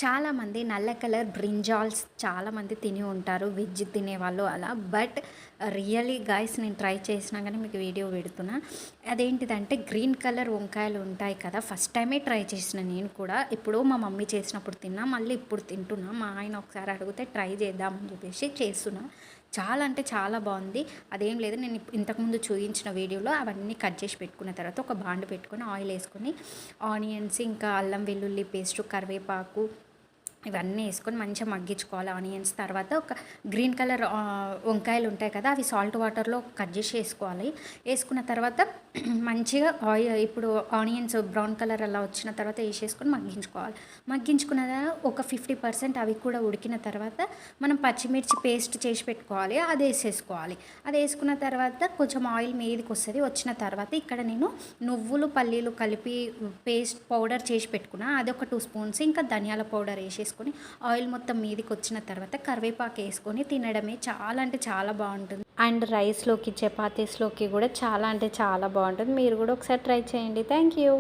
చాలామంది నల్ల colour brinjals చాలామంది తిని ఉంటారు. వెజ్ తినేవాళ్ళు అలా. బట్ రియల్లీ గాయ్స్ నేను ట్రై చేసినా గానీ మీకు వీడియో పెడుతున్నా. అదేంటిదంటే గ్రీన్ కలర్ వంకాయలు ఉంటాయి కదా! ఫస్ట్ టైమే ట్రై చేసిన నేను కూడా. ఎప్పుడో మా మమ్మీ చేసినప్పుడు తిన్నా. మళ్ళీ ఇప్పుడు తింటున్నా. మా ఆయన ఒకసారి అడిగితే ట్రై చేద్దామని చెప్పేసి చేస్తున్నా. చాలా అంటే చాలా బాగుంది. అదేం లేదు, నేను ఇంతకుముందు చూయించిన వీడియోలో అవన్నీ కట్ చేసి పెట్టుకున్న తర్వాత ఒక బాండ్ పెట్టుకొని ఆయిల్ వేసుకొని ఆనియన్స్, ఇంకా అల్లం వెల్లుల్లి పేస్టు, కరివేపాకు ఇవన్నీ వేసుకొని మంచిగా మగ్గించుకోవాలి. ఆనియన్స్ తర్వాత ఒక గ్రీన్ కలర్ వంకాయలు ఉంటాయి కదా, అవి సాల్ట్ వాటర్లో కట్ చేసి వేసుకోవాలి. వేసుకున్న తర్వాత మంచిగా ఆయిల్ ఇప్పుడు ఆనియన్స్ బ్రౌన్ కలర్ అలా వచ్చిన తర్వాత వేసేసుకొని మగ్గించుకోవాలి. మగ్గించుకున్న ఒక 50% అవి కూడా ఉడికిన తర్వాత మనం పచ్చిమిర్చి పేస్ట్ చేసి పెట్టుకోవాలి, అది వేసేసుకోవాలి. అది వేసుకున్న తర్వాత కొంచెం ఆయిల్ మీదకి వస్తుంది. వచ్చిన తర్వాత ఇక్కడ నేను నువ్వులు పల్లీలు కలిపి పేస్ట్ పౌడర్ చేసి పెట్టుకున్నా, అది ఒక 2 స్పూన్స్, ఇంకా ధనియాల పౌడర్ వేసేసుకొని ఆయిల్ మొత్తం మీదకి వచ్చిన తర్వాత కరివేపాకు వేసుకొని తినడమే. చాలా అంటే చాలా బాగుంటుంది. అండ్ రైస్లోకి చపాతీస్లోకి కూడా చాలా అంటే చాలా బాగుంటుంది. మీరు కూడా ఒకసారి ట్రై చేయండి. Thank you.